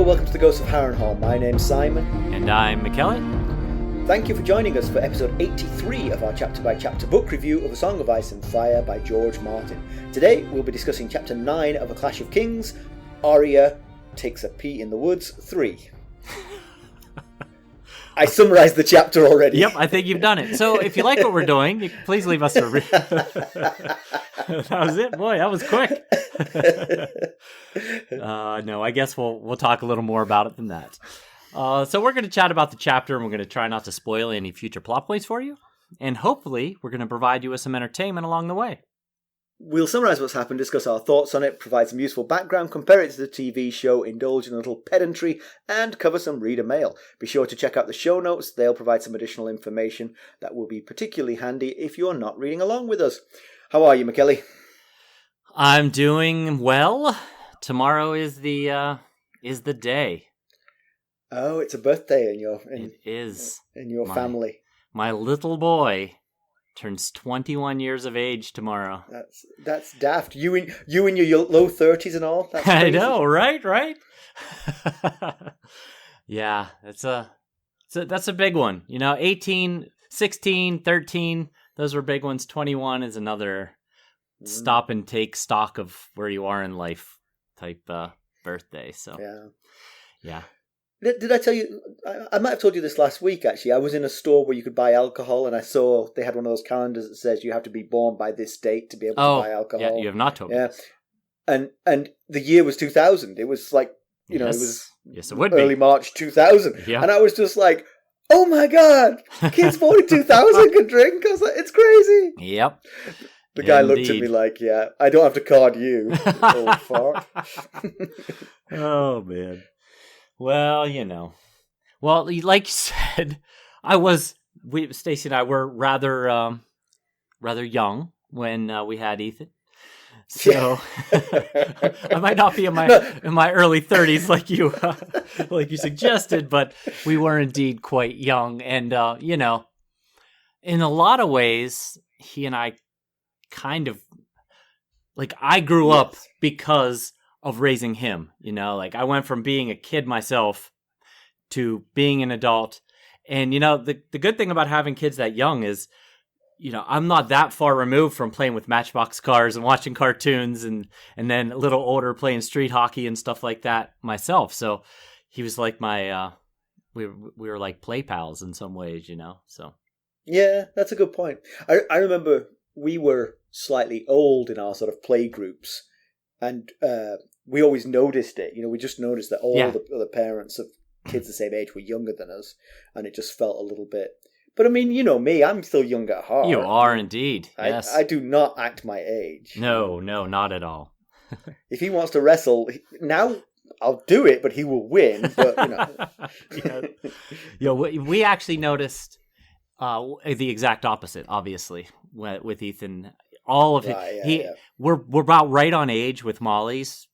welcome to the Ghosts of Harrenhal. My name's Simon. And I'm Mackelly. Thank you for joining us for episode 83 of our chapter-by-chapter book review of A Song of Ice and Fire by George Martin. Today we'll be discussing chapter 9 of A Clash of Kings, Arya Takes a Pee in the Woods 3. I summarised the chapter already. Yep, I think you've done it. So if you like what we're doing, please leave us a review. That was it? Boy, that was quick. No, I guess we'll talk a little more about it than that. So we're going to chat about the chapter, and we're going to try not to spoil any future plot points for you. And hopefully, we're going to provide you with some entertainment along the way. We'll summarise what's happened, discuss our thoughts on it, provide some useful background, compare it to the TV show, indulge in a little pedantry, and cover some reader mail. Be sure to check out the show notes. They'll provide some additional information that will be particularly handy if you're not reading along with us. How are you, Mackelly? I'm doing well. Tomorrow is the day. Oh, it's a birthday It is in your family. My little boy turns 21 years of age tomorrow. That's daft. You in your low 30s and all. That's I know, right? Yeah, that's a big one. 18, 16, 13, those were big ones. 21 is another stop and take stock of where you are in life type birthday. So yeah. Did I tell you? I might have told you this last week, actually. I was in a store where you could buy alcohol, and I saw they had one of those calendars that says you have to be born by this date to be able to buy alcohol. Yeah, you have not told me. Yeah, and the year was 2000. It was like, it was it would early be. March 2000. Yeah. And I was just like, oh my God, kids born in 2000 can drink? I was like, it's crazy. Yep. The guy looked at me like, yeah, I don't have to card you, old fart. Oh, man. Well, Well, like you said, Stacey and I were rather young when we had Ethan. So I might not be in my early 30s like you suggested, but we were indeed quite young. And, in a lot of ways, he and I kind of, I grew up because of raising him, I went from being a kid myself to being an adult. And, the good thing about having kids that young is, I'm not that far removed from playing with Matchbox cars and watching cartoons and then a little older playing street hockey and stuff like that myself. So he was like my, we were like play pals in some ways, so. Yeah, that's a good point. I remember we were slightly old in our sort of play groups, and we always noticed it. We just noticed that all the other parents of kids the same age were younger than us, and it just felt a little bit. But I mean, me, I'm still young at heart. You are indeed. Yes. I do not act my age. No, not at all. If he wants to wrestle now, I'll do it, but he will win. But we actually noticed the exact opposite. Obviously, with Ethan. All of it. We're about right on age with Molly's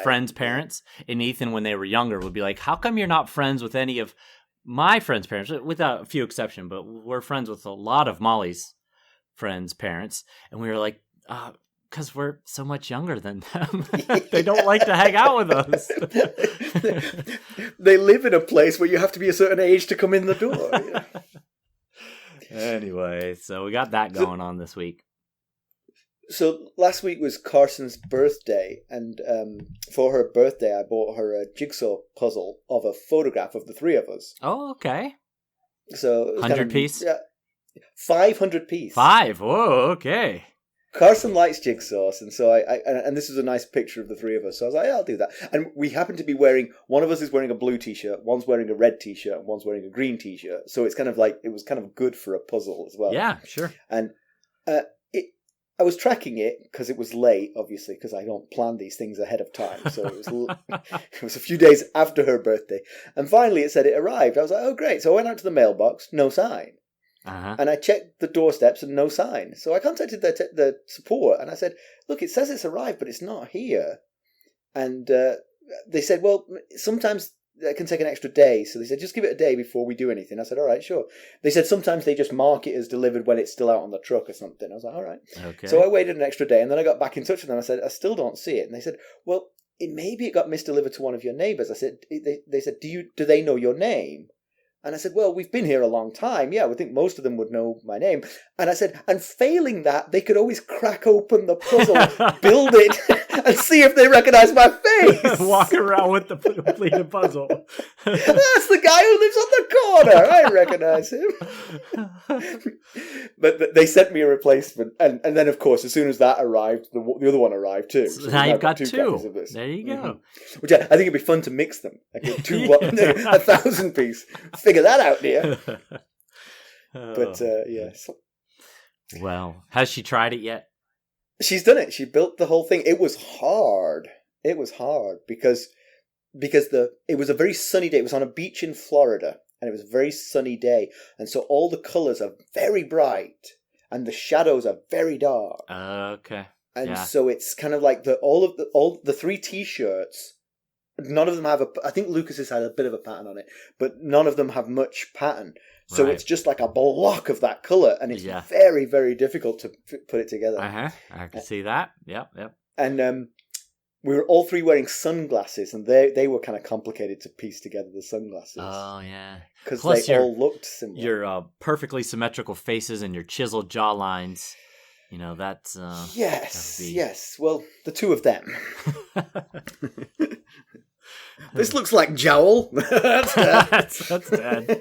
friends' parents, and Ethan, when they were younger, would be like, "How come you're not friends with any of my friends' parents?" Without a few exceptions, but we're friends with a lot of Molly's friends' parents, and we were like, "Because we're so much younger than them. They don't like to hang out with us." They live in a place where you have to be a certain age to come in the door. Anyway, so we got that going on this week. So last week was Carson's birthday, and for her birthday I bought her a jigsaw puzzle of a photograph of the three of us. Oh, okay. So 100 piece? 500 piece. 5? Whoa, okay. Carson likes jigsaws, and so and this is a nice picture of the three of us. So I was like, yeah, I'll do that. And we happen to be one of us is wearing a blue t-shirt, one's wearing a red t-shirt, and one's wearing a green t-shirt. So it's kind of like, it was kind of good for a puzzle as well. Yeah, sure. And I was tracking it because it was late, obviously, because I don't plan these things ahead of time. So it was a few days after her birthday. And finally it said it arrived. I was like, oh, great. So I went out to the mailbox, no sign. Uh-huh. And I checked the doorsteps and no sign. So I contacted the support and I said, look, it says it's arrived, but it's not here. And they said, well, sometimes it can take an extra day. So they said, just give it a day before we do anything. I said, all right, sure. They said sometimes they just mark it as delivered when it's still out on the truck or something. I was like, all right. Okay. So I waited an extra day and then I got back in touch with them. I said, I still don't see it. And they said, well, maybe it got misdelivered to one of your neighbours. I said, they said, do they know your name? And I said, well, we've been here a long time. Yeah, I would think most of them would know my name. And I said, and failing that, they could always crack open the puzzle, build it, and see if they recognise my face. Walk around with the completed puzzle. That's the guy who lives on the corner. I recognise him. But they sent me a replacement. And then, of course, as soon as that arrived, the other one arrived too. So now you've got two. Copies of this. There you go. Mm-hmm. Which I think it'd be fun to mix them. Like a 1,000 piece. Figure that out, dear. But yes. Well, has she tried it yet? She's done it. She built the whole thing. It was hard. Because it was a very sunny day. It was on a beach in Florida, and it was a very sunny day, and so all the colours are very bright, and the shadows are very dark. Okay. And so it's kind of like all the 3 T-shirts. None of them have I think Lucas's had a bit of a pattern on it, but none of them have much pattern. So It's just like a block of that colour, and it's very, very difficult to put it together. I can see that. Yep. And we were all 3 wearing sunglasses, and they were kind of complicated to piece together, the sunglasses. Oh, yeah. Because they all looked similar. Your perfectly symmetrical faces and your chiseled jaw lines. You know, that's... Yes. Well, the 2 of them. This looks like jowl. That's Dad. That's Dad.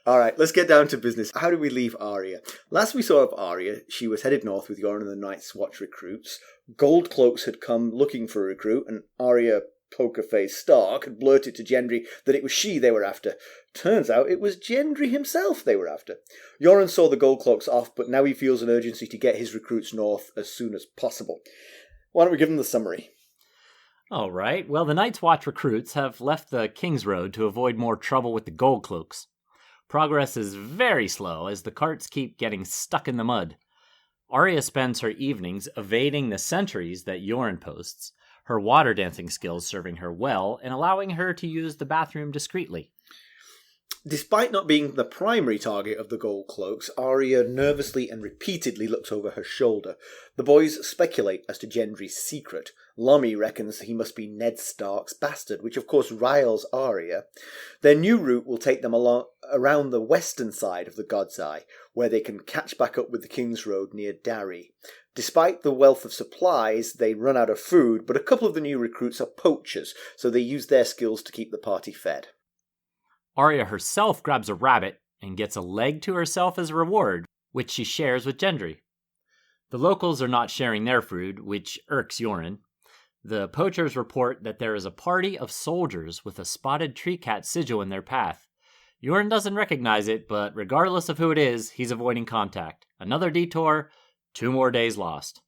All right, let's get down to business. How do we leave Arya? Last we saw of Arya, she was headed north with Yoren and the Night's Watch recruits. Gold Cloaks had come looking for a recruit, and Arya Poker-Face Stark had blurted to Gendry that it was she they were after. Turns out it was Gendry himself they were after. Yoren saw the Gold Cloaks off, but now he feels an urgency to get his recruits north as soon as possible. Why don't we give him the summary? All right. Well, the Night's Watch recruits have left the Kingsroad to avoid more trouble with the Gold Cloaks. Progress is very slow as the carts keep getting stuck in the mud. Arya spends her evenings evading the sentries that Yoren posts, her water dancing skills serving her well and allowing her to use the bathroom discreetly. Despite not being the primary target of the Gold Cloaks, Arya nervously and repeatedly looks over her shoulder. The boys speculate as to Gendry's secret. Lommy reckons he must be Ned Stark's bastard, which of course riles Arya. Their new route will take them around the western side of the God's Eye, where they can catch back up with the Kingsroad near Darry. Despite the wealth of supplies, they run out of food, but a couple of the new recruits are poachers, so they use their skills to keep the party fed. Arya herself grabs a rabbit and gets a leg to herself as a reward, which she shares with Gendry. The locals are not sharing their food, which irks Yoren. The poachers report that there is a party of soldiers with a spotted tree cat sigil in their path. Yoren doesn't recognize it, but regardless of who it is, he's avoiding contact. Another detour, 2 more days lost.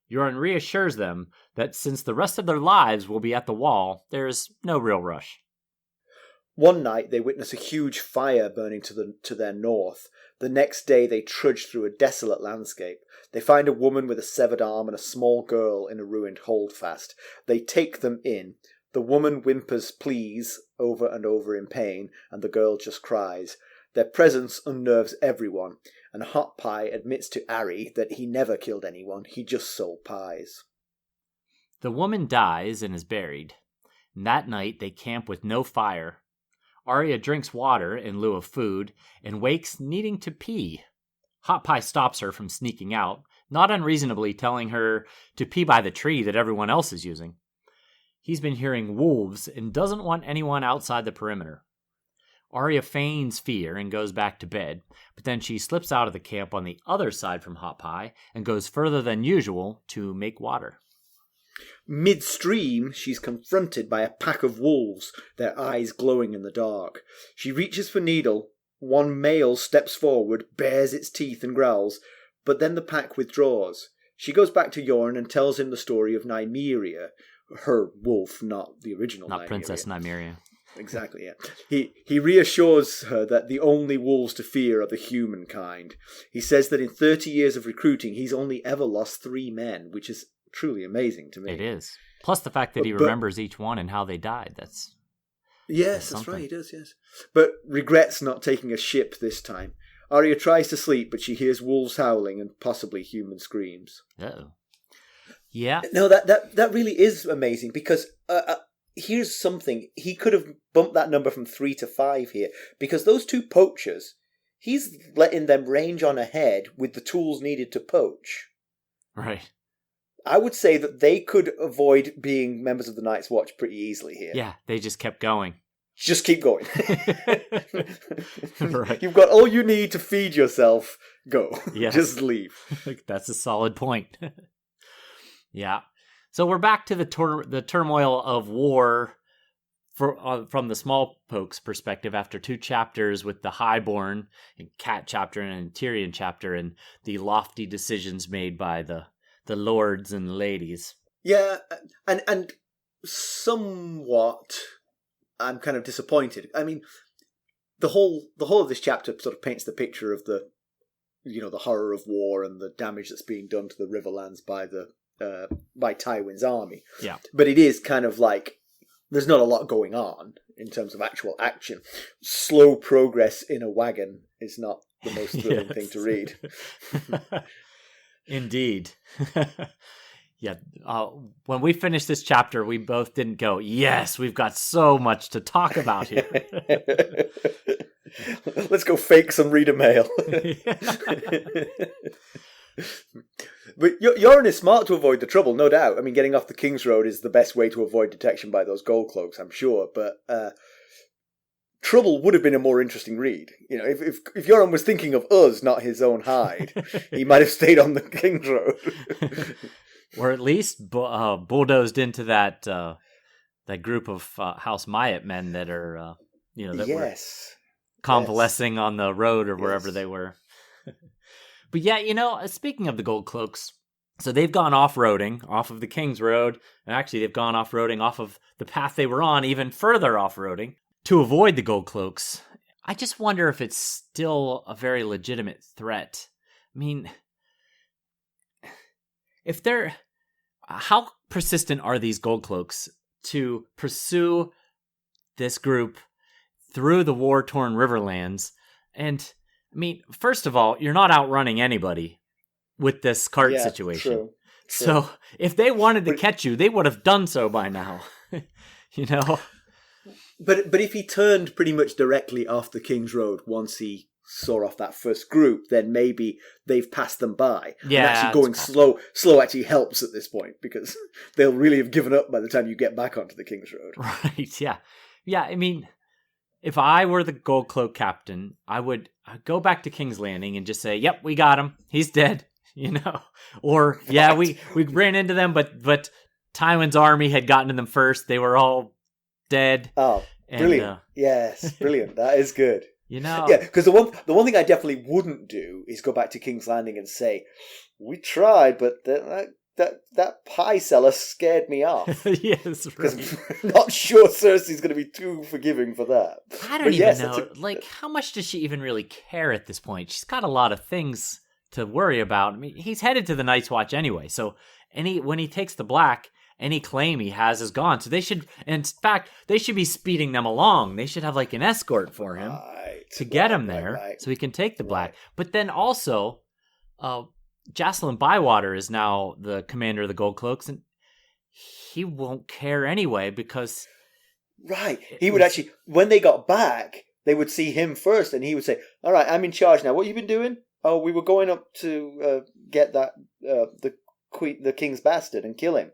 Yoren reassures them that since the rest of their lives will be at the wall, there is no real rush. One night they witness a huge fire burning to their north. The next day they trudge through a desolate landscape. They find a woman with a severed arm and a small girl in a ruined holdfast. They take them in. The woman whimpers please over and over in pain, and the girl just cries. Their presence unnerves everyone, and Hot Pie admits to Arya that he never killed anyone, he just sold pies. The woman dies and is buried. And that night they camp with no fire. Arya drinks water in lieu of food and wakes needing to pee. Hot Pie stops her from sneaking out, not unreasonably telling her to pee by the tree that everyone else is using. He's been hearing wolves and doesn't want anyone outside the perimeter. Arya feigns fear and goes back to bed, but then she slips out of the camp on the other side from Hot Pie and goes further than usual to make water. Midstream, she's confronted by a pack of wolves, their eyes glowing in the dark. She reaches for Needle. One male steps forward, bares its teeth and growls, but then the pack withdraws. She goes back to Yoren and tells him the story of Nymeria, her wolf, not the original Not Nymeria. Princess Nymeria. Exactly, yeah. He reassures her that the only wolves to fear are the humankind. He says that in 30 years of recruiting, he's only ever lost 3 men, which is truly amazing to me. It is. Plus the fact that he remembers each one and how they died. That's right, he does, yes. But regrets not taking a ship this time. Arya tries to sleep, but she hears wolves howling and possibly human screams. Uh-oh. Yeah. No, that really is amazing because here's something. He could have bumped that number from 3 to 5 here because those two poachers, he's letting them range on ahead with the tools needed to poach. Right. I would say that they could avoid being members of the Night's Watch pretty easily here. Yeah, they just kept going. Just keep going. Right. You've got all you need to feed yourself. Go. Yes. Just leave. That's a solid point. Yeah. So we're back to the turmoil of war from the Smallpoke's perspective after 2 chapters with the Highborn and Cat chapter and Tyrion chapter and the lofty decisions made by the lords and ladies. Yeah, and somewhat I'm kind of disappointed. I mean, the whole of this chapter sort of paints the picture of the horror of war and the damage that's being done to the Riverlands by Tywin's army. Yeah. But it is kind of like there's not a lot going on in terms of actual action. Slow progress in a wagon is not the most thrilling thing to read. Indeed. Yeah. When we finished this chapter, we both didn't go, yes, we've got so much to talk about here. Let's go fake some reader mail. But Yoren is smart to avoid the trouble, no doubt. I mean, getting off the Kingsroad is the best way to avoid detection by those gold cloaks, I'm sure. But trouble would have been a more interesting read. You know, if Yoren was thinking of us, not his own hide, he might have stayed on the Kingsroad. Or at least bulldozed into that group of House Myatt men that are, that were convalescing on the road or wherever they were. But yeah, speaking of the gold cloaks, so they've gone off-roading off of the Kingsroad, and actually they've gone off-roading off of the path they were on, even further off-roading, to avoid the gold cloaks. I just wonder if it's still a very legitimate threat. I mean, how persistent are these gold cloaks to pursue this group through the war-torn Riverlands? And I mean, first of all, you're not outrunning anybody with this cart situation. True. So if they wanted to catch you, they would have done so by now. But if he turned pretty much directly off the Kingsroad once he saw off that first group, then maybe they've passed them by. Yeah, and actually going slow actually helps at this point because they'll really have given up by the time you get back onto the Kingsroad. Right, yeah. Yeah, I mean, if I were the Gold Cloak captain, I'd go back to King's Landing and just say, yep, we got him. He's dead, Or, yeah, we ran into them, but Tywin's army had gotten to them first. They were all dead. Oh, brilliant. Yes, brilliant. That is good. Yeah, because the one thing I definitely wouldn't do is go back to King's Landing and say, we tried, but that pie seller scared me off. Yes, because I'm not sure Cersei's going to be too forgiving for that. I don't even know. How much does she even really care at this point? She's got a lot of things to worry about. I mean, he's headed to the Night's Watch anyway, so when he takes the Black, any claim he has is gone. So they should be speeding them along. They should have an escort for him to get him there so he can take the Black. But then also, Jocelyn Bywater is now the commander of the Gold Cloaks, and he won't care anyway because... Right. He would actually, when they got back, they would see him first, and he would say, all right, I'm in charge now. What have you been doing? Oh, we were going up to get that the king's bastard and kill him.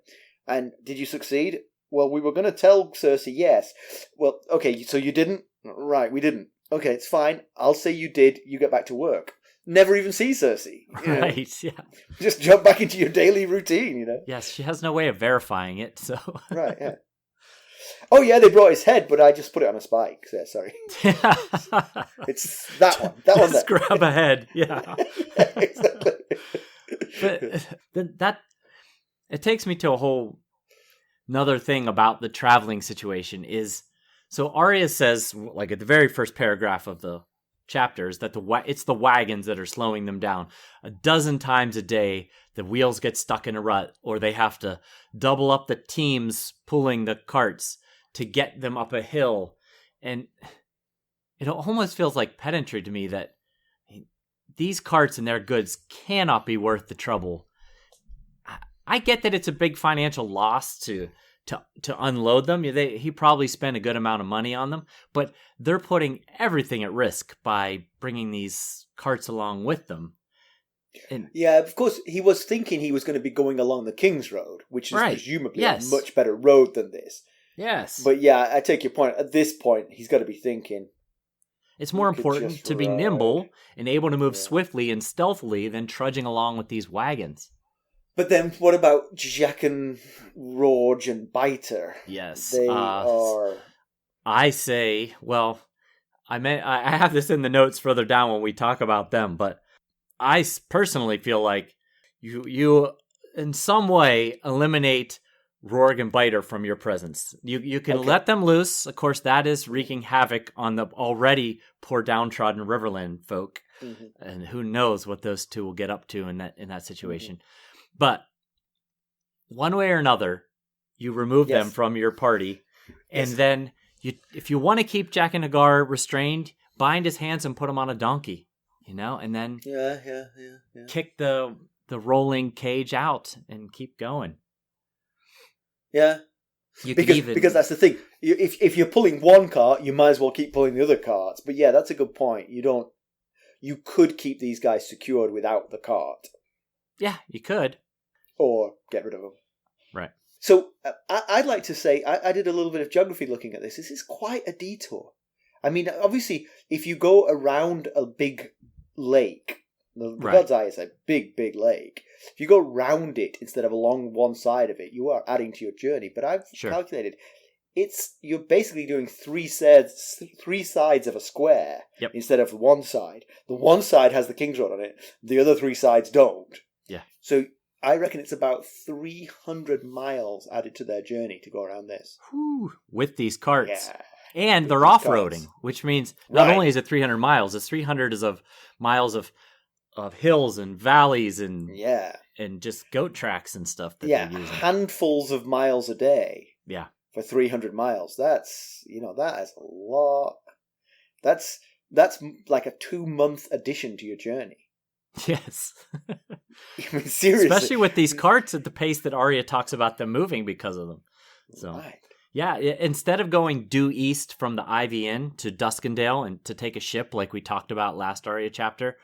And did you succeed? Well, we were going to tell Cersei yes. Well, okay, so you didn't? Right, we didn't. Okay, it's fine. I'll say you did. You get back to work. Never even see Cersei. Right, yeah. Just jump back into your daily routine, Yes, she has no way of verifying it, so... Right, yeah. Oh, yeah, they brought his head, but I just put it on a spike. Yeah, sorry. It's that one. That one there. Just grab a head, yeah. Exactly. But that... It takes me to a whole another thing about the traveling situation is, so Arya says, at the very first paragraph of the chapters, that it's the wagons that are slowing them down. 12 times a day, the wheels get stuck in a rut, or they have to double up the teams pulling the carts to get them up a hill. And it almost feels like pedantry to me that these carts and their goods cannot be worth the trouble. I get that it's a big financial loss to unload them. He probably spent a good amount of money on them, but they're putting everything at risk by bringing these carts along with them. And, yeah, of course, he was thinking he was going to be going along the Kingsroad, which is presumably a much better road than this. Yes. But yeah, I take your point. At this point, he's got to be thinking. It's more important to be nimble and able to move swiftly and stealthily than trudging along with these wagons. But then what about Jack and Rouge and Biter? Yes. They are... I say, well, I have this in the notes further down when we talk about them, but I personally feel like you in some way eliminate Rourke and Biter from your presence. You can let them loose. Of course, that is wreaking havoc on the already poor downtrodden Riverland folk, and who knows what those two will get up to in that situation. Mm-hmm. But one way or another, you remove them from your party, and then if you want to keep Jack and Hagar restrained, bind his hands and put him on a donkey. And then kick the rolling cage out and keep going. Yeah, because that's the thing. If you're pulling one cart, you might as well keep pulling the other carts. But yeah, that's a good point. You could keep these guys secured without the cart. Yeah, you could, or get rid of them. Right. So I'd like to say I did a little bit of geography looking at this. This is quite a detour. I mean, obviously, if you go around a big lake, the God's Eye is a big, big lake. If you go round it instead of along one side of it, you are adding to your journey. But I've calculated, you're basically doing three sides of a square instead of one side. The one side has the Kingsroad on it. The other three sides don't. Yeah. So I reckon it's about 300 miles added to their journey to go around this. Whew, with these carts. Yeah. And they're off-roading, which means not only is it 300 miles, it's 300 of miles of hills and valleys and just goat tracks and stuff that they're using. Handfuls of miles a day. Yeah. For 300 miles. That's that is a lot. That's like a 2-month addition to your journey. Yes. I mean, seriously. Especially with these carts at the pace that Arya talks about them moving because of them. So. Right. Yeah, instead of going due east from the Ivy Inn to Duskendale and to take a ship like we talked about last Arya chapter,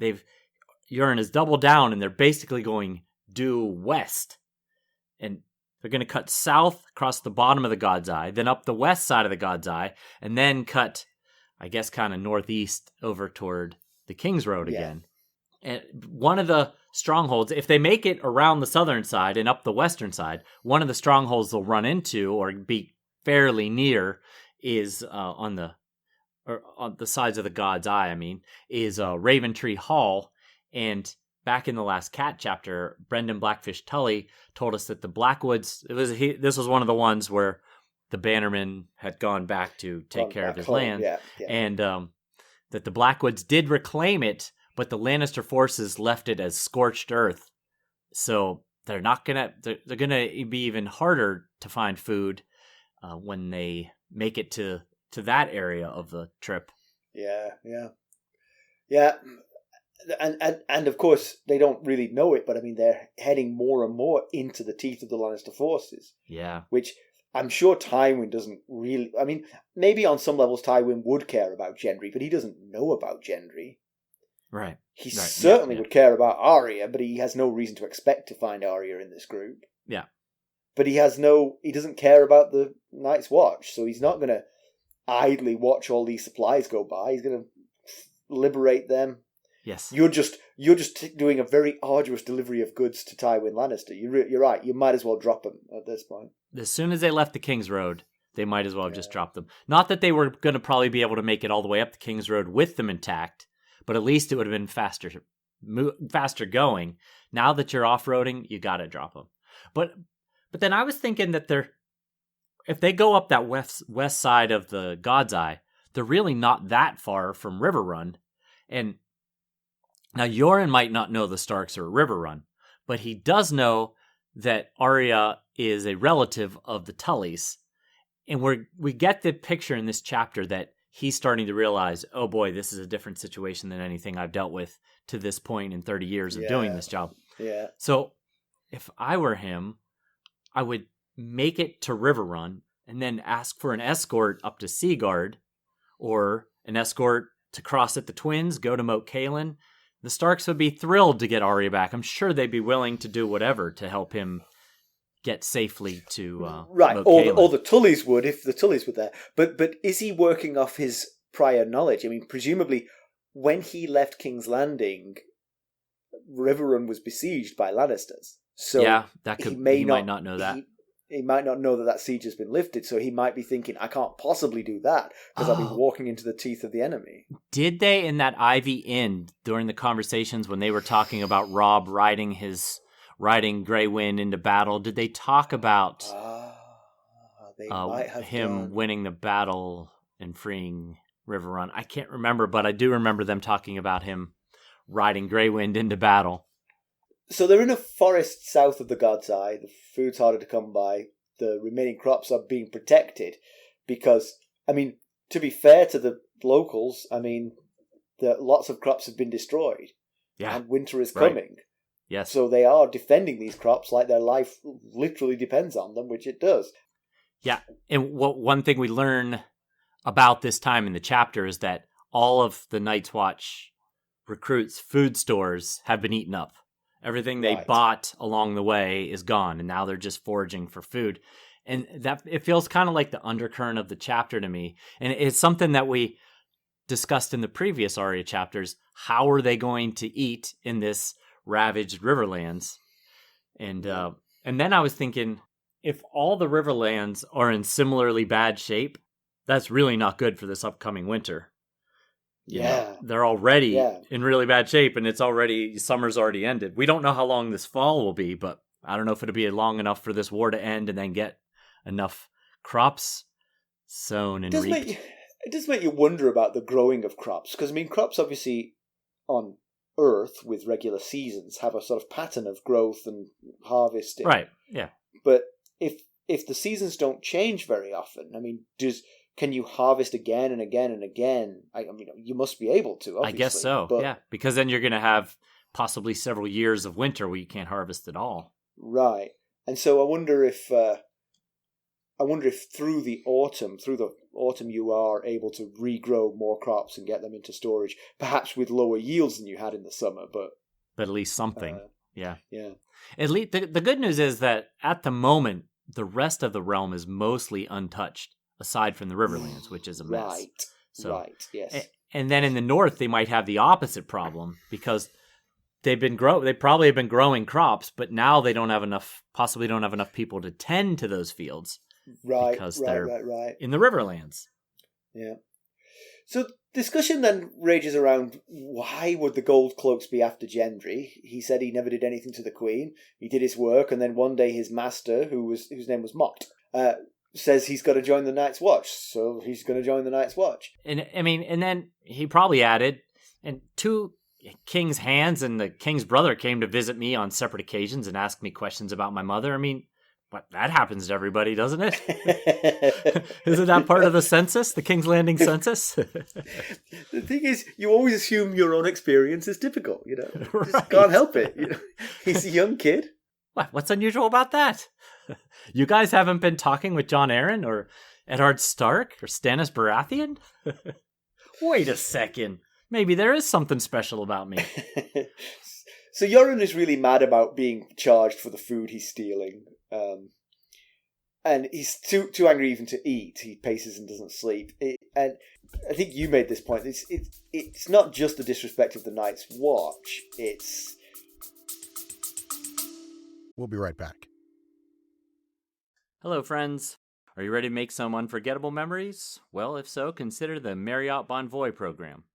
Yoren has doubled down and they're basically going due west. And they're going to cut south across the bottom of the God's Eye, then up the west side of the God's Eye, and then cut, I guess, kind of northeast over toward the Kingsroad again. And one of the strongholds, if they make it around the southern side and up the western side, one of the strongholds they'll run into or be fairly near is on the sides of the God's Eye. I mean, is Raven Tree Hall. And back in the last Cat chapter, Brendan Blackfish Tully told us that the Blackwoods. This was one of the ones where the Bannerman had gone back to take care of his land, and that the Blackwoods did reclaim it. But the Lannister forces left it as scorched earth, so they're gonna be even harder to find food when they make it to that area of the trip. Yeah. And of course they don't really know it, but I mean they're heading more and more into the teeth of the Lannister forces. Yeah, which I'm sure Tywin doesn't really. I mean, maybe on some levels Tywin would care about Gendry, but he doesn't know about Gendry. Right. He certainly would care about Arya, but he has no reason to expect to find Arya in this group. Yeah. But he doesn't care about the Night's Watch, so he's not going to idly watch all these supplies go by. He's going to liberate them. Yes. You're just doing a very arduous delivery of goods to Tywin Lannister. You're right. You might as well drop them at this point. As soon as they left the Kingsroad, they might as well have just dropped them. Not that they were going to probably be able to make it all the way up the Kingsroad with them intact, but at least it would have been faster going. Now that you're off-roading, you got to drop them. But then I was thinking that if they go up that west side of the God's Eye, they're really not that far from River Run. And now Yoren might not know the Starks are River Run, but he does know that Arya is a relative of the Tullys. And we get the picture in this chapter that he's starting to realize, oh boy, this is a different situation than anything I've dealt with to this point in 30 years of doing this job. Yeah. So if I were him, I would make it to River Run and then ask for an escort up to Seaguard, or an escort to cross at the Twins, go to Moat Cailin. The Starks would be thrilled to get Arya back. I'm sure they'd be willing to do whatever to help him get safely to right. Moat Or Cailin. the Tullys would, if the Tullys were there. But is he working off his prior knowledge? I mean, presumably, when he left King's Landing, Riverrun was besieged by Lannisters. So yeah, he might not know that. He might not know that siege has been lifted, so he might be thinking, I can't possibly do that, because I'll be walking into the teeth of the enemy. Did they, in that Ivy Inn, during the conversations when they were talking about Robb riding Grey Wind into battle, did they talk about They might have him winning the battle and freeing Riverrun? I can't remember, but I do remember them talking about him riding Grey Wind into battle. So they're in a forest south of the God's Eye. The food's harder to come by. The remaining crops are being protected because, I mean, to be fair to the locals, I mean, lots of crops have been destroyed. Yeah. And winter is coming. Yes. So they are defending these crops like their life literally depends on them, which it does. Yeah. And one thing we learn about this time in the chapter is that all of the Night's Watch recruits' food stores have been eaten up. Everything they bought along the way is gone, and now they're just foraging for food. And that it feels kind of like the undercurrent of the chapter to me. And it's something that we discussed in the previous Arya chapters. How are they going to eat in this ravaged Riverlands? And then I was thinking, if all the Riverlands are in similarly bad shape, that's really not good for this upcoming winter. You know, they're already in really bad shape, and summer's already ended. We don't know how long this fall will be, but I don't know if it'll be long enough for this war to end and then get enough crops sown and reaped. It does make you wonder about the growing of crops, because I mean, crops obviously on Earth with regular seasons have a sort of pattern of growth and harvesting. Right. Yeah. But if the seasons don't change very often, I mean, can you harvest again and again and again? I mean, you must be able to, obviously. I guess so, yeah. Because then you're going to have possibly several years of winter where you can't harvest at all. Right. And so I wonder if through the autumn you are able to regrow more crops and get them into storage, perhaps with lower yields than you had in the summer, but at least something. Yeah. At least the good news is that at the moment, the rest of the realm is mostly untouched, aside from the Riverlands, which is a mess. Right, yes. And then in the north, they might have the opposite problem because they probably have been growing crops, but now they possibly don't have enough people to tend to those fields. Right, because they're right. in the Riverlands. Yeah. So discussion then rages around why would the Gold Cloaks be after Gendry? He said he never did anything to the Queen. He did his work, and then one day his master, whose name was Mott, says he's got to join the Night's Watch, so he's going to join the Night's Watch. And I mean, and then he probably added, and two king's hands and the king's brother came to visit me on separate occasions and ask me questions about my mother. I mean, but that happens to everybody, doesn't it? Isn't that part of the census, the King's Landing census? The thing is, you always assume your own experience is difficult, you know. Right. Just can't help it. You know? He's a young kid. What's unusual about that? You guys haven't been talking with Jon Arryn or Eddard Stark or Stannis Baratheon? Wait a second. Maybe there is something special about me. So Yoren is really mad about being charged for the food he's stealing. And he's too angry even to eat. He paces and doesn't sleep. And I think you made this point. It's not just the disrespect of the Night's Watch. We'll be right back. Hello, friends. Are you ready to make some unforgettable memories? Well, if so, consider the Marriott Bonvoy program.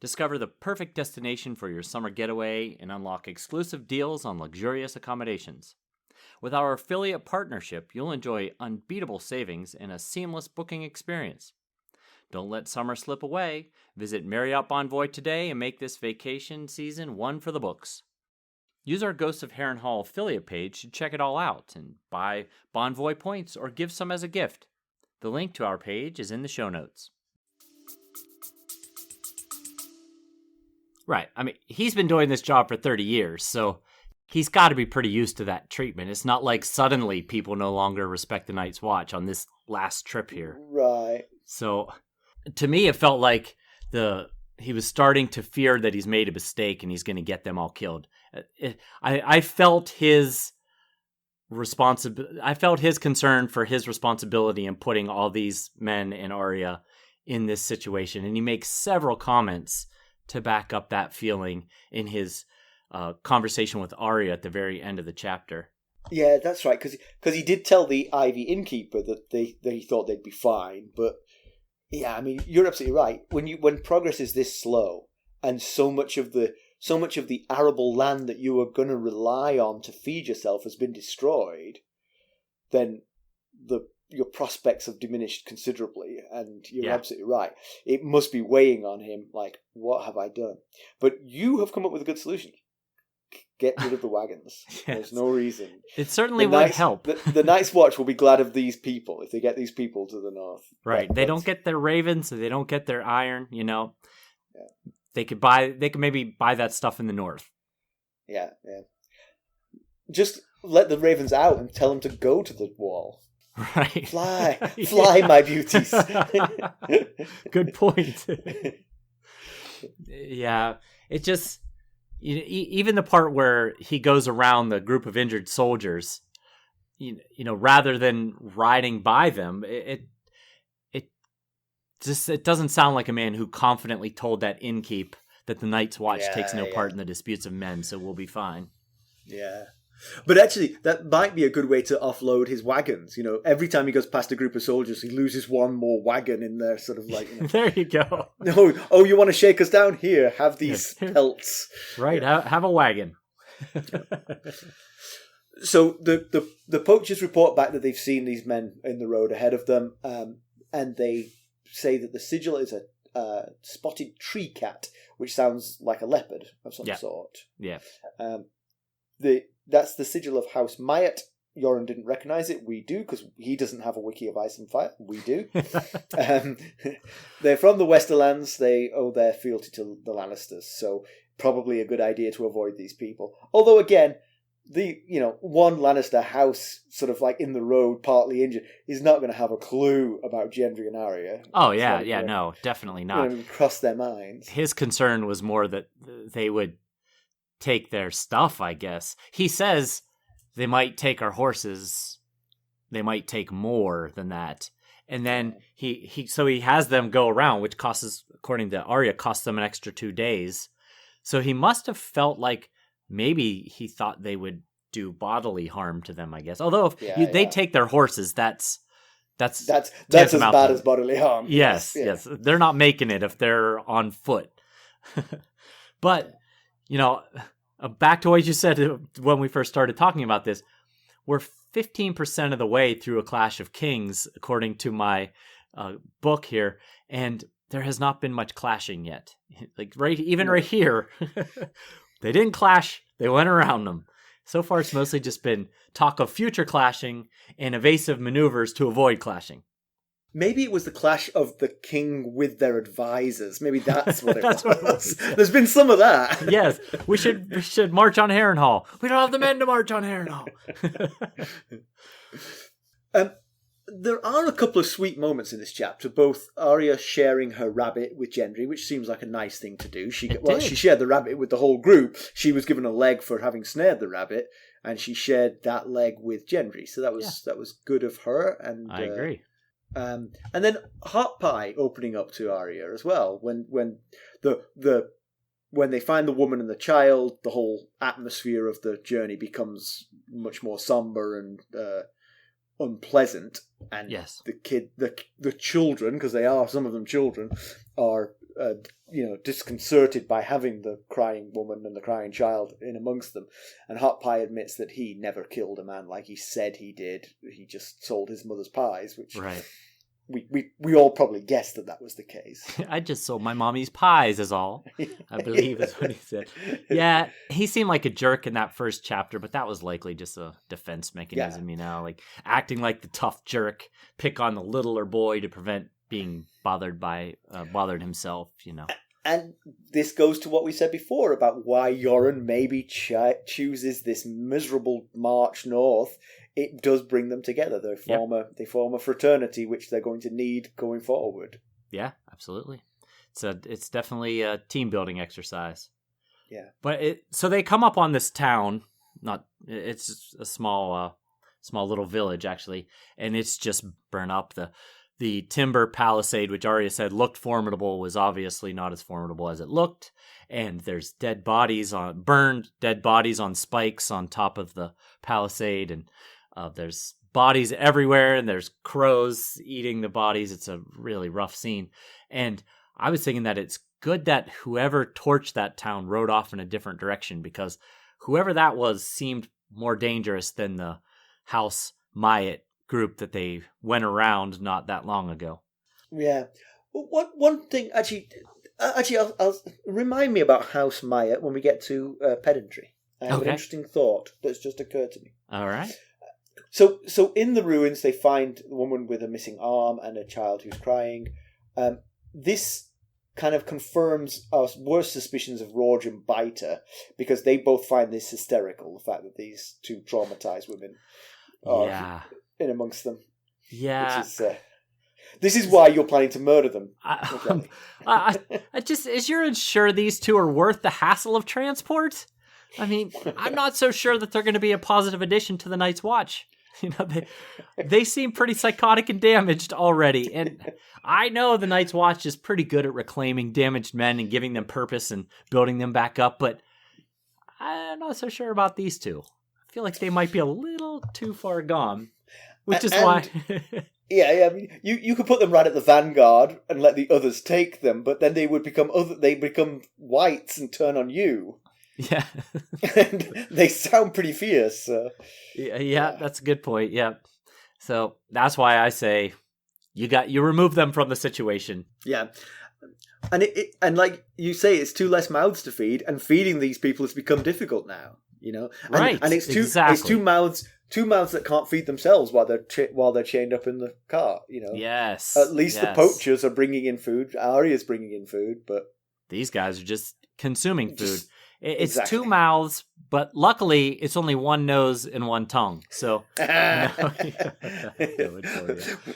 Discover the perfect destination for your summer getaway and unlock exclusive deals on luxurious accommodations. With our affiliate partnership, you'll enjoy unbeatable savings and a seamless booking experience. Don't let summer slip away. Visit Marriott Bonvoy today and make this vacation season one for the books. Use our Ghosts of Harrenhal affiliate page to check it all out and buy Bonvoy points or give some as a gift. The link to our page is in the show notes. Right. I mean, he's been doing this job for 30 years, so he's got to be pretty used to that treatment. It's not like suddenly people no longer respect the Night's Watch on this last trip here. Right. So to me, it felt like he was starting to fear that he's made a mistake and he's going to get them all killed. I felt his I felt his concern for his responsibility in putting all these men and Arya in this situation. And he makes several comments to back up that feeling in his conversation with Arya at the very end of the chapter. Yeah, that's right. Because he did tell the Ivy innkeeper that he thought they'd be fine. But yeah, I mean, you're absolutely right. When progress is this slow, and so much of the arable land that you were going to rely on to feed yourself has been destroyed, then your prospects have diminished considerably. And you're absolutely right. It must be weighing on him. Like, what have I done? But you have come up with a good solution. Get rid of the wagons. Yes. There's no reason. It certainly would help. The Night's Watch will be glad of these people if they get these people to the north. Right. They don't get their ravens, so they don't get their iron, you know. Yeah. They could maybe buy that stuff in the north. Yeah, yeah. Just let the ravens out and tell them to go to the wall. Right. Fly, my beauties. Good point. Yeah. It just... even the part where he goes around the group of injured soldiers, you know, rather than riding by them, it doesn't sound like a man who confidently told that innkeep that the Night's Watch takes no part in the disputes of men, so we'll be fine. Yeah. But actually, that might be a good way to offload his wagons. You know, every time he goes past a group of soldiers, he loses one more wagon in there, sort of like... You know, there you go. Oh, you want to shake us down? Here, have these pelts. Right, have a wagon. So the poachers report back that they've seen these men in the road ahead of them, and they say that the sigil is a spotted tree cat, which sounds like a leopard of some sort. Yeah. That's the sigil of House Myatt. Yoren didn't recognise it. We do, because he doesn't have a wiki of Ice and Fire. We do. They're from the Westerlands. They owe their fealty to the Lannisters, so probably a good idea to avoid these people. Although, again, one Lannister house sort of like in the road, partly injured, is not going to have a clue about Gendry and Arya. Oh, yeah, no, definitely not. Cross their minds. His concern was more that they would take their stuff, I guess. He says they might take our horses. They might take more than that. And then he has them go around, which according to Arya, costs them an extra 2 days. So he must have felt like maybe he thought they would do bodily harm to them, I guess. Although if they take their horses, that's as bad as bodily harm. Yes. They're not making it if they're on foot. But back to what you said when we first started talking about this, we're 15% of the way through A Clash of Kings, according to my book here, and there has not been much clashing yet. Like right here, they didn't clash; they went around them. So far, it's mostly just been talk of future clashing and evasive maneuvers to avoid clashing. Maybe it was the clash of the king with their advisors. Maybe that's what it was. There's been some of that. Yes, we should march on Harrenhal. We don't have the men to march on Harrenhal. There are a couple of sweet moments in this chapter. Both Arya sharing her rabbit with Gendry, which seems like a nice thing to do. She shared the rabbit with the whole group. She was given a leg for having snared the rabbit, and she shared that leg with Gendry. So that was good of her. And I agree. And then Hot Pie opening up to Arya as well. When they find the woman and the child, the whole atmosphere of the journey becomes much more somber and unpleasant. And the children, because they are some of them children, are disconcerted by having the crying woman and the crying child in amongst them. And Hot Pie admits that he never killed a man like he said he did. He just sold his mother's pies, which we all probably guessed that was the case. I just sold my mommy's pies is all, I believe is what he said. Yeah, he seemed like a jerk in that first chapter, but that was likely just a defense mechanism, like acting like the tough jerk, pick on the littler boy to prevent being bothered himself, And this goes to what we said before about why Yoren maybe chooses this miserable march north. It does bring them together. They form a fraternity which they're going to need going forward. Yeah, absolutely. It's definitely a team building exercise. Yeah. But so they come up on this town. It's a small little village actually, and it's just burnt up. The timber palisade, which Arya said looked formidable, was obviously not as formidable as it looked. And there's burned dead bodies on spikes on top of the palisade, and there's bodies everywhere, and there's crows eating the bodies. It's a really rough scene. And I was thinking that it's good that whoever torched that town rode off in a different direction, because whoever that was seemed more dangerous than the House Myatt group that they went around not that long ago. Yeah. One thing, actually, I'll remind me about House Myatt when we get to pedantry. I have an interesting thought that's just occurred to me. All right. So in the ruins, they find the woman with a missing arm and a child who's crying. This kind of confirms our worst suspicions of Rorge and Biter, because they both find this hysterical, the fact that these two traumatized women are in amongst them. Yeah. This is why you're planning to murder them. Is Yoren sure these two are worth the hassle of transport? I mean, I'm not so sure that they're going to be a positive addition to the Night's Watch. You know, they seem pretty psychotic and damaged already. And I know the Night's Watch is pretty good at reclaiming damaged men and giving them purpose and building them back up, but I'm not so sure about these two. I feel like they might be a little too far gone, which is why... I mean, you could put them right at the vanguard and let the others take them, but then they would become whites and turn on you. Yeah. And they sound pretty fierce. So. Yeah, that's a good point. Yeah. So that's why I say you remove them from the situation. Yeah. And and like you say, it's two less mouths to feed, and feeding these people has become difficult now, you know? Right. And it's two mouths that can't feed themselves while they're chained up in the car, you know? Yes. At least the poachers are bringing in food. Arya's bringing in food, but these guys are just consuming food. It's two mouths, but luckily it's only one nose and one tongue. So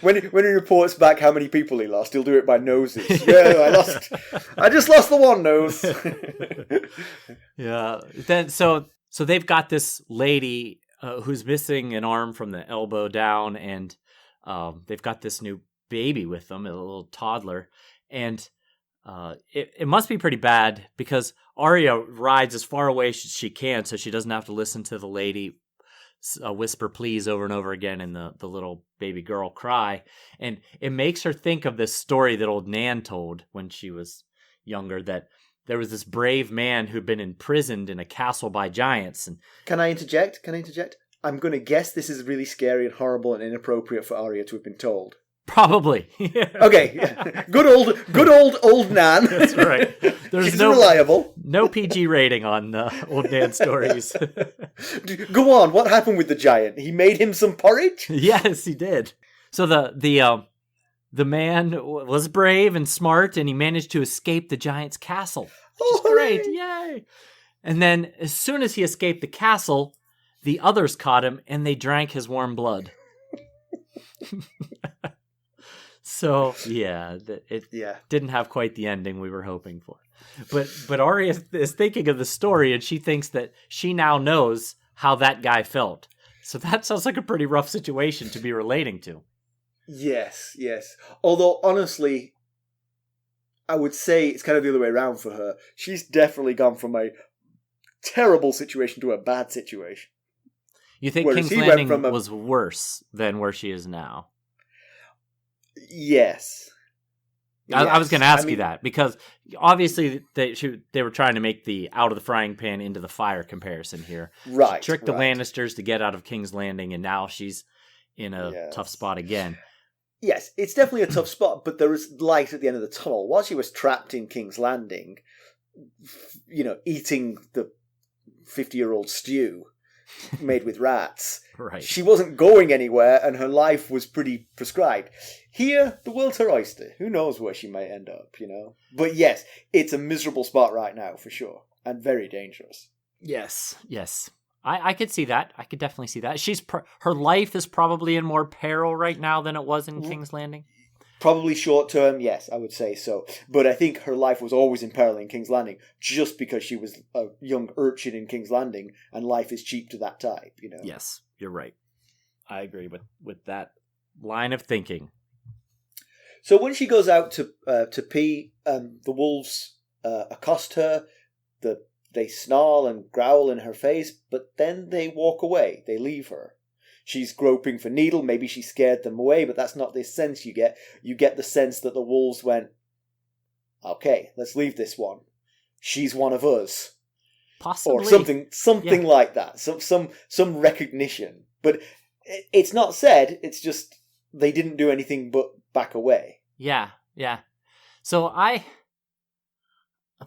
when he reports back how many people he lost, he'll do it by noses. Yeah, I just lost the one nose. Yeah. Then so they've got this lady who's missing an arm from the elbow down, and they've got this new baby with them, a little toddler, and it must be pretty bad because Arya rides as far away as she can so she doesn't have to listen to the lady whisper please over and over again and the little baby girl cry. And it makes her think of this story that old Nan told when she was younger, that there was this brave man who'd been imprisoned in a castle by giants. And Can I interject? I'm going to guess this is really scary and horrible and inappropriate for Arya to have been told. Probably. Okay. Good old Nan. That's right. She's reliable. No PG rating on old Nan stories. Go on. What happened with the giant? He made him some porridge? Yes, he did. So the man was brave and smart, and he managed to escape the giant's castle, which is great. Yay! And then as soon as he escaped the castle, the others caught him, and they drank his warm blood. So it didn't have quite the ending we were hoping for, but Arya is thinking of the story, and she thinks that she now knows how that guy felt. So that sounds like a pretty rough situation to be relating to. Yes. Although honestly, I would say it's kind of the other way around for her. She's definitely gone from a terrible situation to a bad situation. You think King's Landing was worse than where she is now? Yes. I was going to ask you that, because obviously they were trying to make the out of the frying pan into the fire comparison here. Right. She tricked the Lannisters to get out of King's Landing, and now she's in a tough spot again. Yes, it's definitely a tough spot, but there is light at the end of the tunnel. While she was trapped in King's Landing, you know, eating the 50-year-old stew, made with rats. Right. She wasn't going anywhere, and her life was pretty prescribed. Here, the world's her oyster. Who knows where she might end up, But yes, it's a miserable spot right now, for sure, and very dangerous. Yes. I could see that. I could definitely see that. Her life is probably in more peril right now than it was in King's Landing. Probably short term, yes, I would say so. But I think her life was always in peril in King's Landing, just because she was a young urchin in King's Landing, and life is cheap to that type, Yes, you're right. I agree with that line of thinking. So when she goes out to pee, the wolves accost her. They snarl and growl in her face, but then they walk away. They leave her. She's groping for Needle. Maybe she scared them away, but that's not the sense you get. You get the sense that the wolves went, okay, let's leave this one. She's one of us. Possibly. Or something like that. Some recognition. But it's not said. It's just they didn't do anything but back away. Yeah. So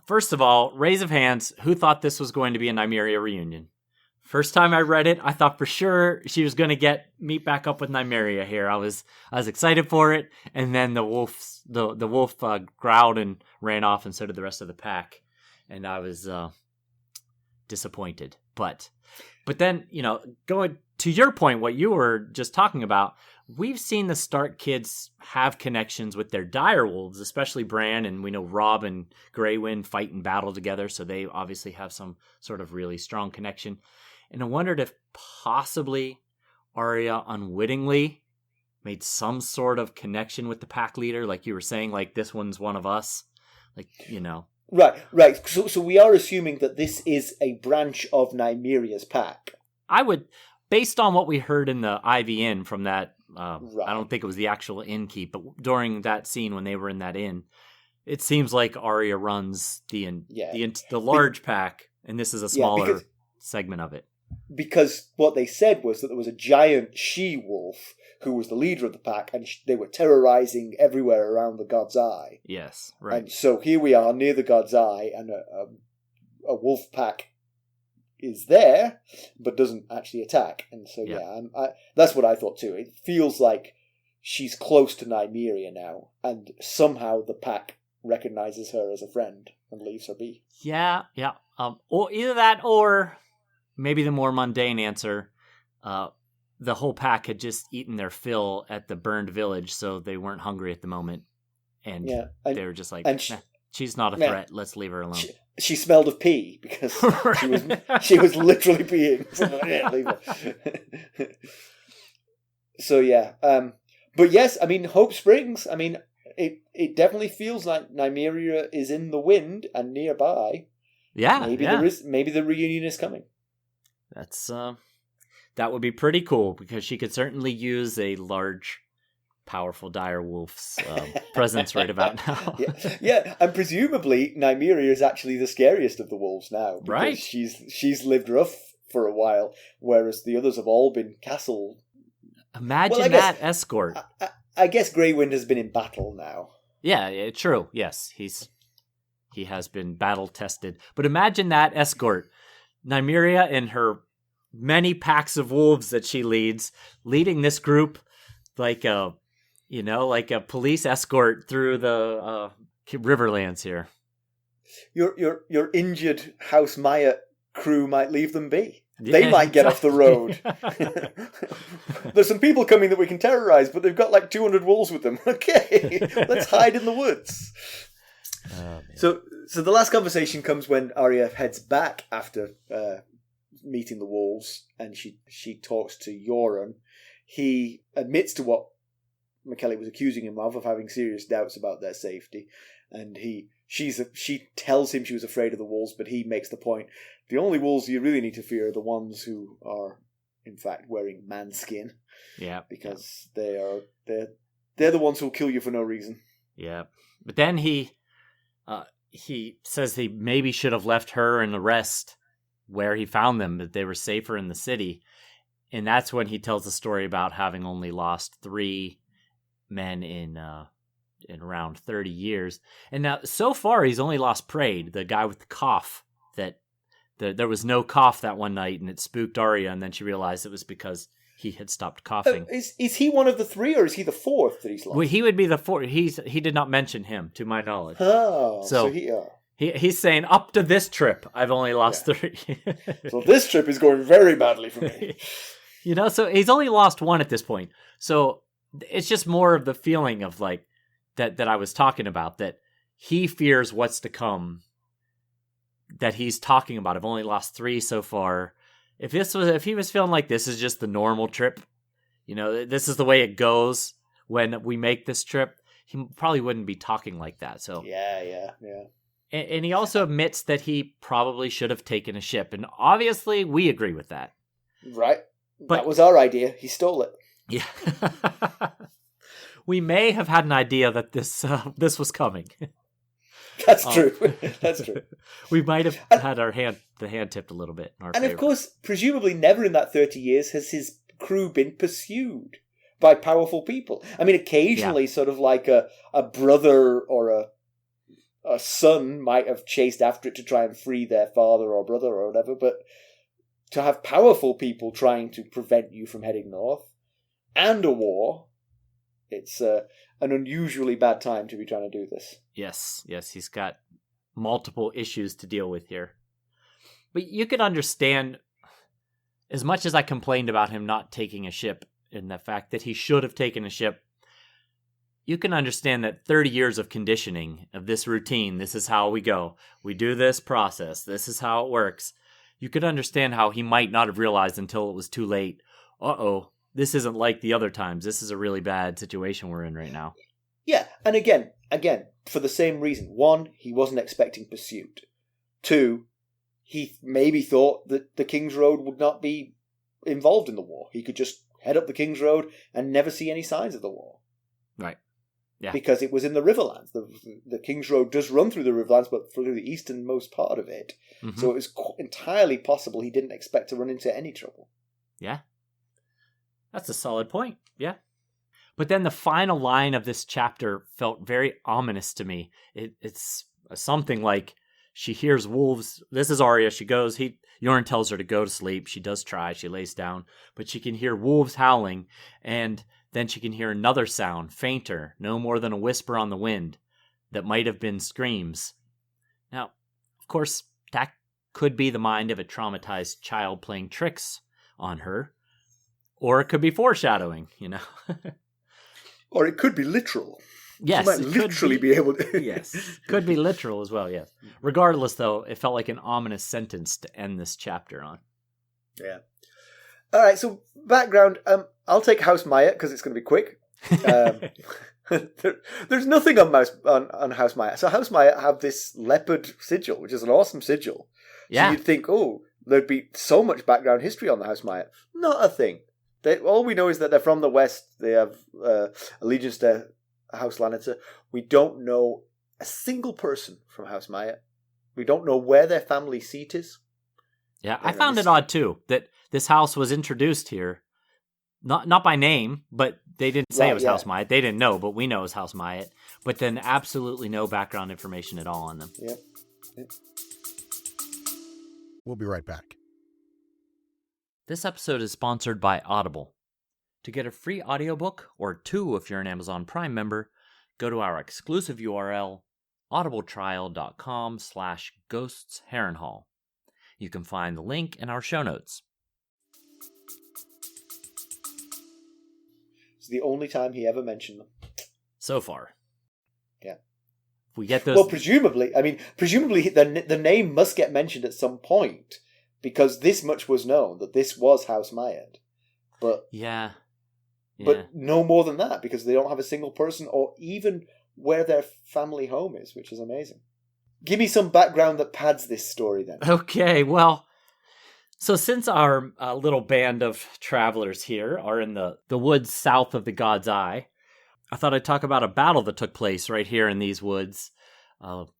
first of all, raise of hands, who thought this was going to be a Nymeria reunion? First time I read it, I thought for sure she was going to meet back up with Nymeria here. I was excited for it, and then the wolf growled and ran off, and so did the rest of the pack, and I was disappointed. But then, going to your point, what you were just talking about, we've seen the Stark kids have connections with their dire wolves, especially Bran, and we know Robb and Grey Wind fight and battle together, so they obviously have some sort of really strong connection. And I wondered if possibly Arya unwittingly made some sort of connection with the pack leader, like you were saying, like this one's one of us, Right. So we are assuming that this is a branch of Nymeria's pack. I would, based on what we heard in the IVN from that, Right. I don't think it was the actual innkeep, but during that scene when they were in that inn, it seems like Arya runs the large pack, and this is a smaller segment of it. Because what they said was that there was a giant she-wolf who was the leader of the pack, and they were terrorizing everywhere around the God's Eye. Yes, right. And so here we are near the God's Eye, and a wolf pack is there, but doesn't actually attack. And so, that's what I thought too. It feels like she's close to Nymeria now, and somehow the pack recognizes her as a friend and leaves her be. Yeah. Or either that, or maybe the more mundane answer, the whole pack had just eaten their fill at the burned village, so they weren't hungry at the moment. And they were just like, she's not a threat, let's leave her alone. She smelled of pee, because she was literally peeing. So, leave her. So, but yes, I mean, hope springs. I mean, it definitely feels like Nymeria is in the wind and nearby. Yeah, maybe the reunion is coming. That's that would be pretty cool, because she could certainly use a large, powerful dire wolf's presence right about now. Yeah, and presumably Nymeria is actually the scariest of the wolves now, because right? She's lived rough for a while, whereas the others have all been castle. Imagine that escort. I guess Grey Wind has been in battle now. Yeah, true. Yes, he has been battle tested. But imagine that escort. Nymeria and her many packs of wolves that she leading this group like a police escort through the Riverlands here. Your injured House Maya crew might leave them be. They might get off the road. There's some people coming that we can terrorize, but they've got like 200 wolves with them. Okay, let's hide in the woods. So the last conversation comes when Arya heads back after meeting the wolves, and she talks to Yoren. He admits to what Mackelly was accusing him of having serious doubts about their safety, and she tells him she was afraid of the wolves, but he makes the point: the only wolves you really need to fear are the ones who are, in fact, wearing man skin. Yeah, because they're the ones who'll kill you for no reason. Yeah, but then he says he maybe should have left her and the rest where he found them, that they were safer in the city, and that's when he tells the story about having only lost 3 men in around 30 years. And now, so far, he's only lost Praed, the guy with the cough that there was no cough that one night, and it spooked Arya, and then she realized it was because he had stopped coughing. Is he one of the three, or is he the fourth that he's lost? Well, he would be the fourth. He did not mention him, to my knowledge. Oh, so he's saying, up to this trip, I've only lost 3. So this trip is going very badly for me. So he's only lost 1 at this point. So it's just more of the feeling of like that I was talking about, that he fears what's to come, that he's talking about. I've only lost 3 so far. If he was feeling like this is just the normal trip, this is the way it goes when we make this trip, he probably wouldn't be talking like that. So yeah. And he also admits that he probably should have taken a ship, and obviously we agree with that. Right, but that was our idea. He stole it. Yeah, we may have had an idea that this was coming. That's true. That's true. We might have had the hand tipped a little bit in our favor. Of course, presumably never in that 30 years has his crew been pursued by powerful people. I mean, occasionally sort of like a brother or a son might have chased after it to try and free their father or brother or whatever, but to have powerful people trying to prevent you from heading north and a war, it's an unusually bad time to be trying to do this. Yes, he's got multiple issues to deal with here. But you can understand, as much as I complained about him not taking a ship and the fact that he should have taken a ship, you can understand that 30 years of conditioning of this routine, this is how we go, we do this process, this is how it works. You could understand how he might not have realized until it was too late, this isn't like the other times. This is a really bad situation we're in right now. Yeah, and again, for the same reason. 1, he wasn't expecting pursuit. 2, he maybe thought that the Kingsroad would not be involved in the war. He could just head up the Kingsroad and never see any signs of the war. Right. Yeah. Because it was in the Riverlands. The Kingsroad does run through the Riverlands, but through the easternmost part of it. Mm-hmm. So it was entirely possible he didn't expect to run into any trouble. Yeah. That's a solid point. Yeah. But then the final line of this chapter felt very ominous to me. It's something like, she hears wolves. This is Arya. She goes, Yoren tells her to go to sleep. She does try. She lays down. But she can hear wolves howling. And then she can hear another sound, fainter, no more than a whisper on the wind, that might have been screams. Now, of course, that could be the mind of a traumatized child playing tricks on her. Or it could be foreshadowing, Or it could be literal. Yes. She might literally be able to... Yes. Could be literal as well, yes. Regardless, though, it felt like an ominous sentence to end this chapter on. Yeah. All right, so background. I'll take House Maya because it's going to be quick. There's nothing on House Maya. So House Maya have this leopard sigil, which is an awesome sigil. Yeah. So you'd think, there'd be so much background history on the House Maya. Not a thing. All we know is that they're from the west. They have allegiance to House Lannister. We don't know a single person from House Maya. We don't know where their family seat is. Yeah, I found it odd too that this house was introduced here, not by name, but they didn't say it was House Myatt. They didn't know, but we know it was House Myatt. But then absolutely no background information at all on them. Yeah. We'll be right back. This episode is sponsored by Audible. To get a free audiobook, or 2 if you're an Amazon Prime member, go to our exclusive URL, audibletrial.com/ghostsharrenhal. You can find the link in our show notes. It's the only time he ever mentioned them. So far. Yeah. If we get those... Well, presumably the name must get mentioned at some point, because this much was known, that this was House Myatt. But yeah. But no more than that, because they don't have a single person or even where their family home is, which is amazing. Give me some background that pads this story, then. Okay, well, so since our little band of travelers here are in the woods south of the God's Eye, I thought I'd talk about a battle that took place right here in these woods about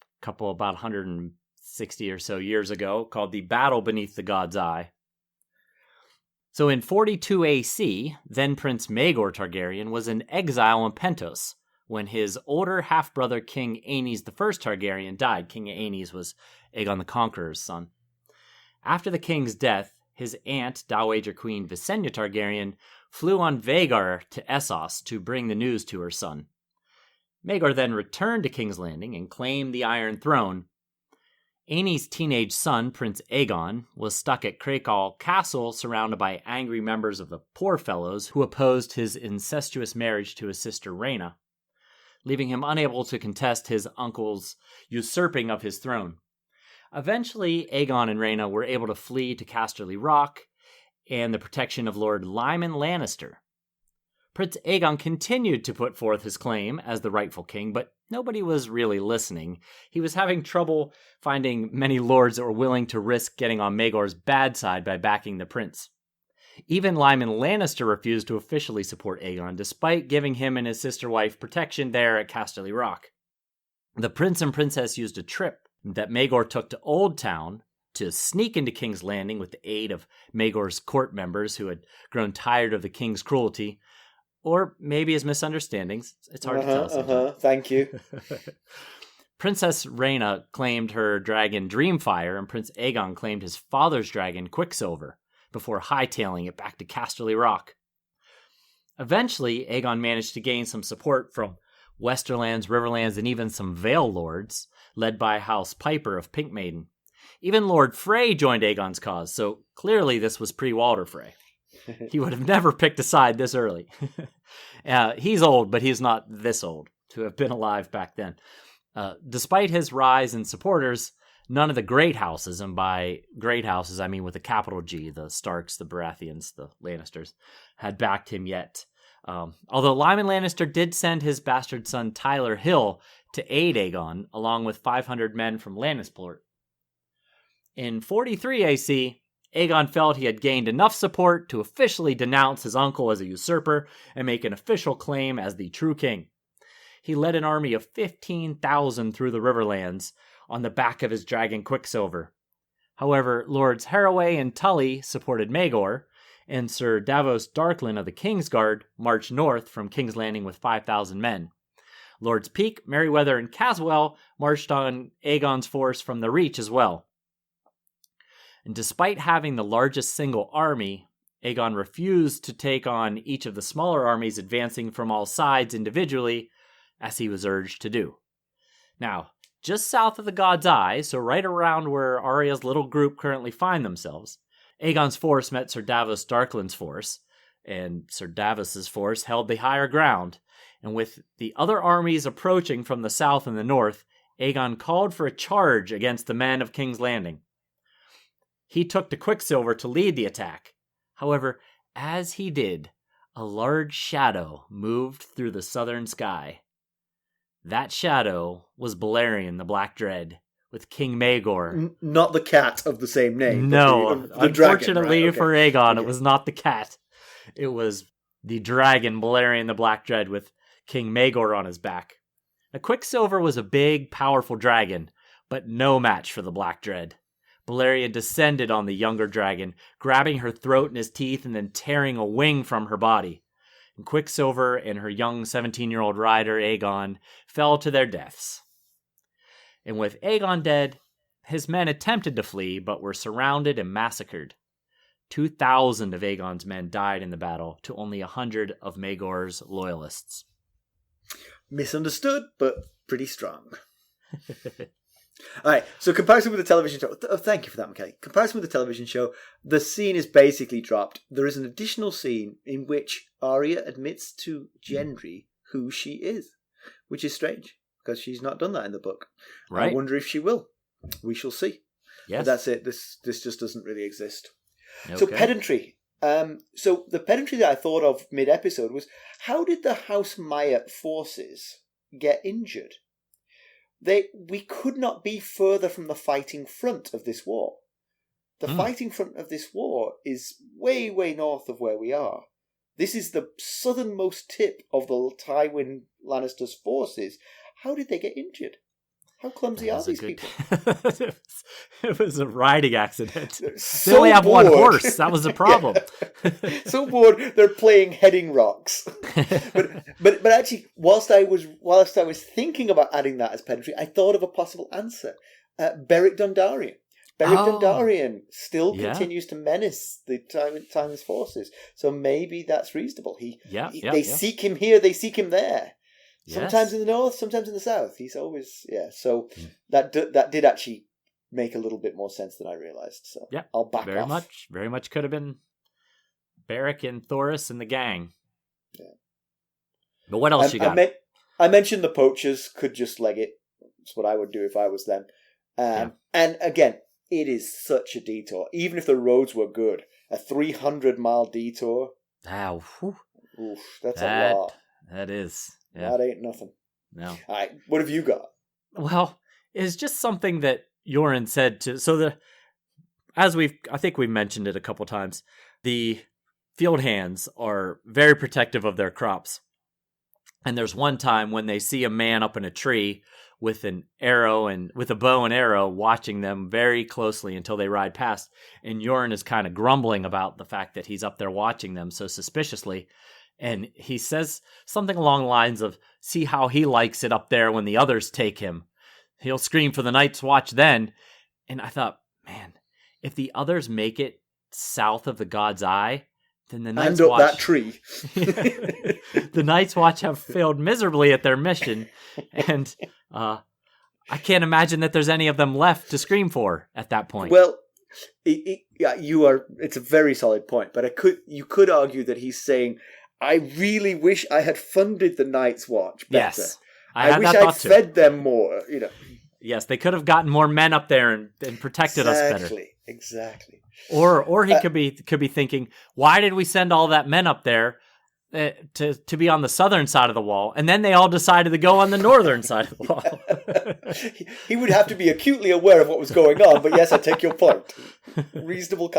160 or so years ago, called the Battle Beneath the God's Eye. So in 42 AC, then Prince Maegor Targaryen was in exile in Pentos when his older half-brother King Aenys I Targaryen died. King Aenys was Aegon the Conqueror's son. After the king's death, his aunt, Dowager Queen Visenya Targaryen, flew on Vhagar to Essos to bring the news to her son. Maegor then returned to King's Landing and claimed the Iron Throne. Aenys' teenage son, Prince Aegon, was stuck at Crakehall Castle surrounded by angry members of the Poor Fellows who opposed his incestuous marriage to his sister Rhaena, leaving him unable to contest his uncle's usurping of his throne. Eventually, Aegon and Rhaena were able to flee to Casterly Rock and the protection of Lord Lyman Lannister. Prince Aegon continued to put forth his claim as the rightful king, but nobody was really listening. He was having trouble finding many lords that were willing to risk getting on Maegor's bad side by backing the prince. Even Lyman Lannister refused to officially support Aegon, despite giving him and his sister wife protection there at Casterly Rock. The prince and princess used a trip that Maegor took to Old Town to sneak into King's Landing with the aid of Maegor's court members who had grown tired of the king's cruelty, or maybe his misunderstandings. It's hard to tell sometimes. Thank you. Princess Rhaena claimed her dragon Dreamfire, and Prince Aegon claimed his father's dragon Quicksilver, before hightailing it back to Casterly Rock. Eventually, Aegon managed to gain some support from Westerlands, Riverlands, and even some Vale lords, led by House Piper of Pink Maiden. Even Lord Frey joined Aegon's cause, so clearly this was pre-Walder Frey. He would have never picked a side this early. He's old, but he's not this old to have been alive back then. Despite his rise in supporters, none of the great houses, and by great houses I mean with a capital G, the Starks, the Baratheons, the Lannisters, had backed him yet. Although Lyman Lannister did send his bastard son Tyler Hill to aid Aegon, along with 500 men from Lannisport. In 43 AC, Aegon felt he had gained enough support to officially denounce his uncle as a usurper and make an official claim as the true king. He led an army of 15,000 through the Riverlands on the back of his dragon Quicksilver. However, Lords Harroway and Tully supported Maegor, and Sir Davos Darklyn of the Kingsguard marched north from King's Landing with 5,000 men. Lords Peake, Merryweather, and Caswell marched on Aegon's force from the Reach as well. And despite having the largest single army, Aegon refused to take on each of the smaller armies advancing from all sides individually, as he was urged to do. Now, just south of the God's Eye, so right around where Arya's little group currently find themselves, Aegon's force met Sir Davos Darklyn's force, and Sir Davos's force held the higher ground, and with the other armies approaching from the south and the north, Aegon called for a charge against the men of King's Landing. He took to Quicksilver to lead the attack. However, as he did, a large shadow moved through the southern sky. That shadow was Balerion the Black Dread, with King Maegor. Not the cat of the same name. No, the unfortunately dragon, right? for Aegon, it was not the cat. It was the dragon Balerion the Black Dread with King Maegor on his back. Now, Quicksilver was a big, powerful dragon, but no match for the Black Dread. Balerion descended on the younger dragon, grabbing her throat in his teeth and then tearing a wing from her body. And Quicksilver and her young 17-year-old rider, Aegon, fell to their deaths. And with Aegon dead, his men attempted to flee, but were surrounded and massacred. 2,000 of Aegon's men died in the battle, to only 100 of Maegor's loyalists. Misunderstood, but pretty strong. All right, so comparison with the television show. Thank you for that, Mackelly. Comparison with the television show, the scene is basically dropped. There is an additional scene in which Arya admits to Gendry who she is, which is strange, because she's not done that in the book. Right. I wonder if she will. We shall see. Yes. But that's it. This just doesn't really exist. Okay. So pedantry. So the pedantry that I thought of mid-episode how did the House Maya forces get injured? We could not be further from the fighting front of this war. The fighting front of this war is way, way north of where we are. This is the southernmost tip of the Tywin Lannister's forces. How did they get injured? How clumsy are these people? It was a riding accident. They only have one horse. That was the problem. So bored. They're playing heading rocks. But actually, whilst I was thinking about adding that as pedantry, I thought of a possible answer. Beric Dondarrion. Beric Oh. Dondarrion still Yeah. continues to menace the Timeless forces. So maybe that's reasonable. They seek him here, they seek him there. Sometimes in the north, sometimes in the south. He's always, so that did actually make a little bit more sense than I realized. So Yeah, I'll back off. Very much could have been Beric and Thoris and the gang. Yeah. But what else you got? I mentioned the poachers could just leg it. That's what I would do if I was them. And again, it is such a detour. Even if the roads were good, a 300-mile detour. Wow. Oof, that's a lot. That is. Yeah. That ain't nothing. No. All right, what have you got? Well, it's just something that Yoren said to. So I think we've mentioned it a couple times. The field hands are very protective of their crops. And there's one time when they see a man up in a tree with an arrow and with a bow and arrow watching them very closely until they ride past. And Yoren is kind of grumbling about the fact that he's up there watching them so suspiciously. And he says something along the lines of, see how he likes it up there when the others take him. He'll scream for the Night's Watch then. And I thought, man, if the others make it south of the God's Eye, then the Night's Watch... that tree. The Night's Watch have failed miserably at their mission. And I can't imagine that there's any of them left to scream for at that point. Well, it's a very solid point. But you could argue that he's saying, I really wish I had funded the Night's Watch better. Yes, I wish I'd fed them more, Yes, they could have gotten more men up there and protected us better. Exactly. Or he could be thinking, why did we send all that men up there to be on the southern side of the wall, and then they all decided to go on the northern side of the wall? He would have to be acutely aware of what was going on, but yes, I take your point. Reasonable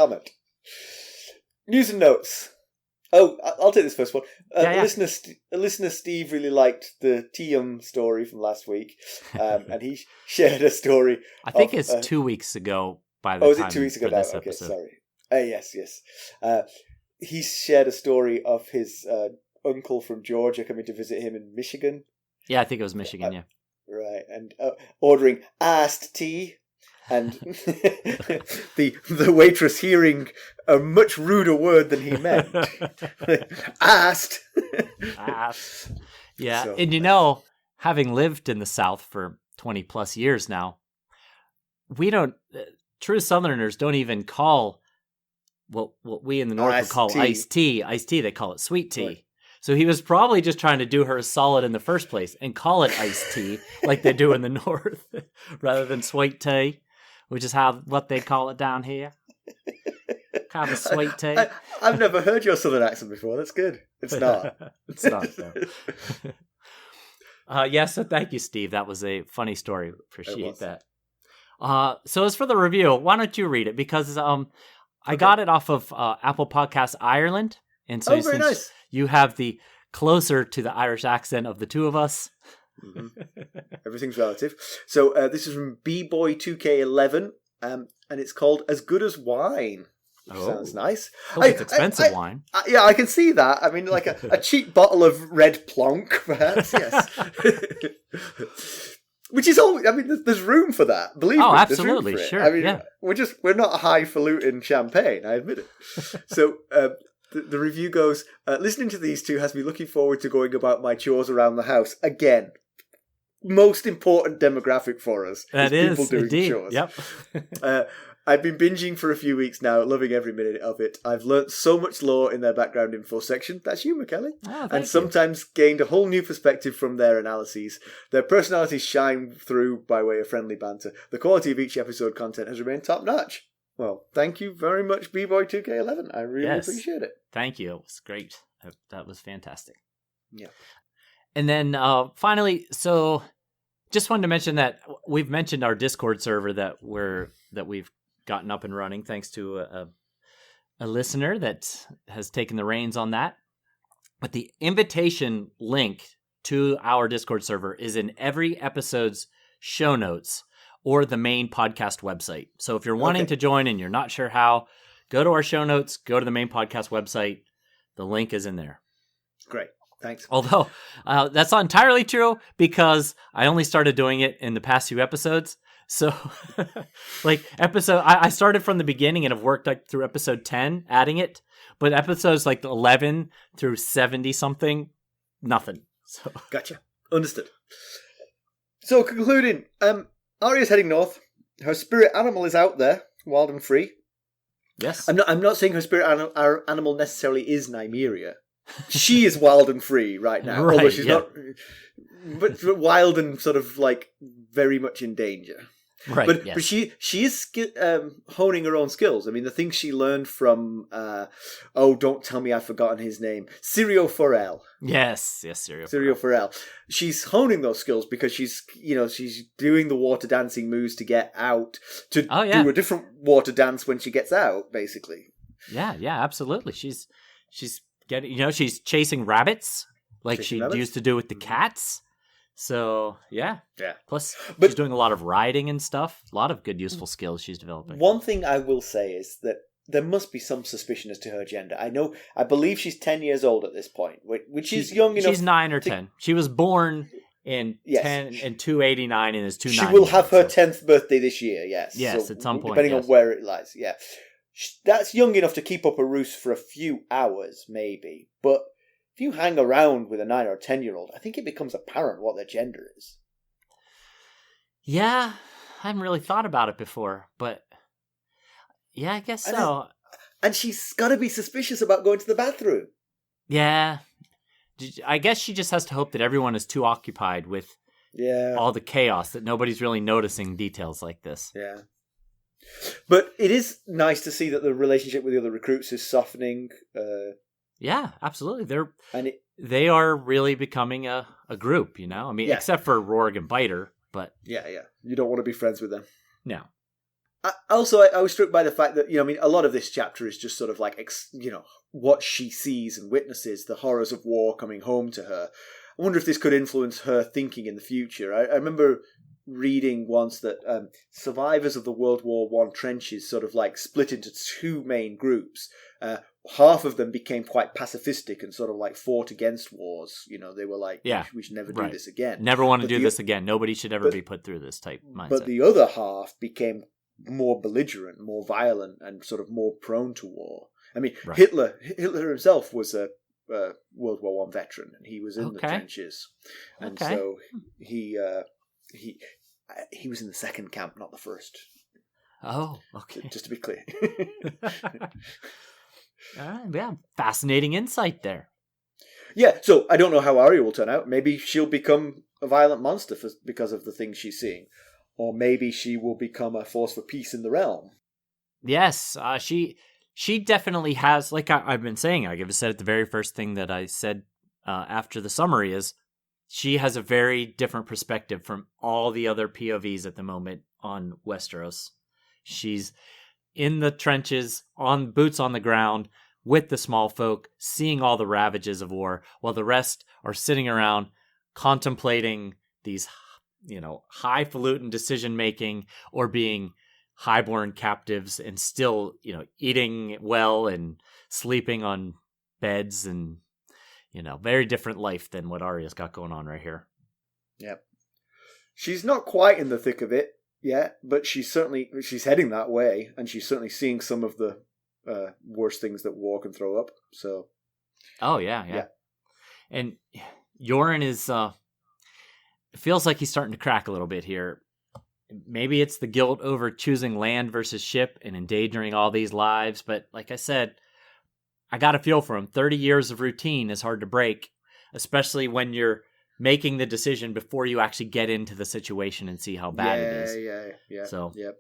News and notes. Oh, I'll take this first one. Listener Steve really liked the Tium story from last week, and he shared a story. I think it's 2 weeks ago. By the is time it 2 weeks ago? This Okay, episode. sorry. Yes. He shared a story of his uncle from Georgia coming to visit him in Michigan. Yeah, I think it was Michigan. Yeah, right, and ordering iced tea. And the waitress hearing a much ruder word than he meant. Asked. Yeah, So. and having lived in the South for 20 plus years now, we don't, true Southerners don't even call what we in the North would call iced tea. Iced tea, they call it sweet tea. Right. So he was probably just trying to do her a solid in the first place and call it iced tea like they do in the North rather than sweet tea. Which is what they call it down here. Kind of a sweet tea. I've never heard your Southern accent before. That's good. It's not. It's not, no. Yes, so thank you, Steve. That was a funny story. Appreciate that. So as for the review, why don't you read it? Because I got it off of Apple Podcasts Ireland. And so very nice. You have the closer to the Irish accent of the two of us. Mm-hmm. Everything's relative. So this is from B-Boy2K11, and it's called As Good as Wine. Which sounds nice. It's expensive wine. Yeah, I can see that. I mean, like a cheap bottle of Red Plonk, perhaps. Yes. Which is all. I mean, there's room for that. Believe me. Absolutely, there's room for it. sure. I mean, yeah. we're not highfalutin champagne. I admit it. So. The review goes, listening to these two has me looking forward to going about my chores around the house. Again, most important demographic for us. That is people doing indeed. chores. Yep. I've been binging for a few weeks now, loving every minute of it. I've learnt so much lore in their background info section. That's you, Mackelly. And sometimes gained a whole new perspective from their analyses. Their personalities shine through by way of friendly banter. The quality of each episode content has remained top-notch. Well, thank you very much, B-Boy2K11. I really appreciate it. Thank you. It was great. That was fantastic. Yeah. And then finally, so just wanted to mention that we've mentioned our Discord server that we've gotten up and running thanks to a listener that has taken the reins on that. But the invitation link to our Discord server is in every episode's show notes or the main podcast website. So if you're wanting to join and you're not sure how, go to our show notes, go to the main podcast website. The link is in there. Great. Thanks. Although that's not entirely true because I only started doing it in the past few episodes. So, like I started from the beginning and have worked like through episode 10, adding it. But episodes like 11 through 70 something, nothing. So Gotcha. Understood. So concluding, Arya's heading north. Her spirit animal is out there, wild and free. yes, I'm not saying her spirit animal necessarily is Nymeria. She is wild and free right now, Right, although she's yeah. not. But wild and sort of like very much in danger. right. But yes. but she is honing her own skills. I mean, the things she learned from don't tell me I've forgotten his name, Syrio Forel. yes, Syrio Forel. She's honing those skills because she's doing the water dancing moves to get out to do a different water dance when she gets out, basically. Yeah, absolutely. She's getting, she's chasing rabbits like she used to do with the cats. So, yeah. Plus, she's doing a lot of riding and stuff. A lot of good, useful skills she's developing. One thing I will say is that there must be some suspicion as to her gender. I believe she's 10 years old at this point, which is young enough. She's 9 or 10. She was born in 289 and is 290. She will have her 10th birthday this year, yes. Yes, so, at some point, depending on where it lies, yeah. That's young enough to keep up a ruse for a few hours, maybe. But if you hang around with a 9 or 10-year-old, I think it becomes apparent what their gender is. Yeah, I haven't really thought about it before, but yeah, I guess so. And she's got to be suspicious about going to the bathroom. Yeah. I guess she just has to hope that everyone is too occupied with all the chaos that nobody's really noticing details like this. Yeah. But it is nice to see that the relationship with the other recruits is softening. Yeah, absolutely. They are really becoming a group, I mean, except for Rorg and Biter, but... Yeah. You don't want to be friends with them. No. I was struck by the fact that, a lot of this chapter is just sort of like, what she sees and witnesses, the horrors of war coming home to her. I wonder if this could influence her thinking in the future. I remember reading once that survivors of the World War I trenches sort of like split into two main groups. Half of them became quite pacifistic and sort of like fought against wars. They were like, we should never do this again. Never want to do this again. Nobody should ever be put through this type mindset. But the other half became more belligerent, more violent, and sort of more prone to war. I mean, Hitler himself was a World War I veteran, and he was in the trenches, and so he was in the second camp, not the first. Oh, okay. Just to be clear. Yeah, fascinating insight there. Yeah, so I don't know how Arya will turn out. Maybe she'll become a violent monster because of the things she's seeing. Or maybe she will become a force for peace in the realm. Yes, she definitely has, like I've been saying, I said it the very first thing that I said after the summary is, she has a very different perspective from all the other POVs at the moment on Westeros. She's in the trenches, on boots on the ground, with the small folk, seeing all the ravages of war, while the rest are sitting around contemplating these, highfalutin decision-making or being highborn captives and still, eating well and sleeping on beds and, very different life than what Arya's got going on right here. Yep. She's not quite in the thick of it yet, but she's heading that way, and she's certainly seeing some of the worst things that war can throw up. So, oh yeah. And Yoren is it feels like he's starting to crack a little bit here. Maybe it's the guilt over choosing land versus ship and endangering all these lives, but like I said, I got a feel for him. 30 years of routine is hard to break, especially when you're making the decision before you actually get into the situation and see how bad it is. Yeah. So, yeah,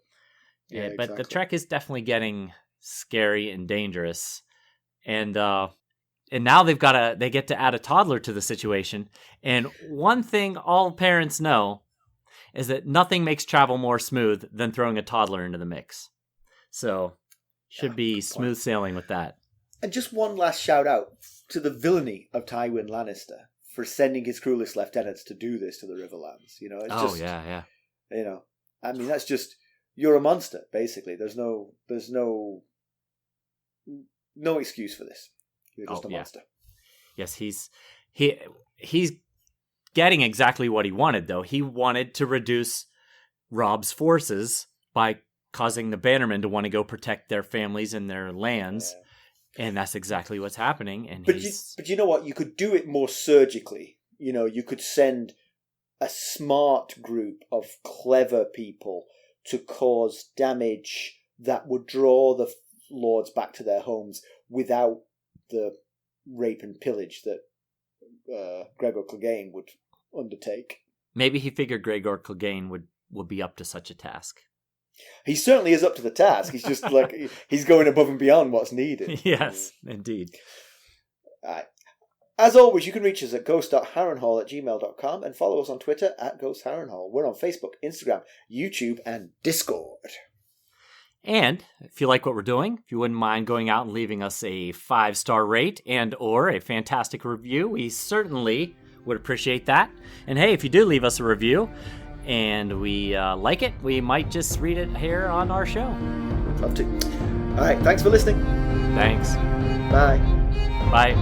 but exactly. the trek is definitely getting scary and dangerous. And now they get to add a toddler to the situation. And one thing all parents know is that nothing makes travel more smooth than throwing a toddler into the mix. So, should be smooth sailing with that. And just one last shout out to the villainy of Tywin Lannister for sending his cruelest lieutenants to do this to the Riverlands. Yeah. I mean, that's just, you're a monster, basically. There's no excuse for this. You're just a monster. Yes, he's getting exactly what he wanted, though. He wanted to reduce Robb's forces by causing the Bannermen to want to go protect their families and their lands. Yeah. And that's exactly what's happening. And but you know what? You could do it more surgically. You know, you could send a smart group of clever people to cause damage that would draw the lords back to their homes without the rape and pillage that Gregor Clegane would undertake. Maybe he figured Gregor Clegane would be up to such a task. He certainly is up to the task. He's just like, he's going above and beyond what's needed. Yes, indeed. As always, you can reach us at ghost.harrenhall@gmail.com and follow us on Twitter at @GhostHarrenhall. We're on Facebook, Instagram, YouTube, and Discord. And if you like what we're doing, if you wouldn't mind going out and leaving us a 5-star rate and or a fantastic review, we certainly would appreciate that. And hey, if you do leave us a review and we like it, we might just read it here on our show. Love to. All right, thanks for listening. Thanks. Bye. Bye.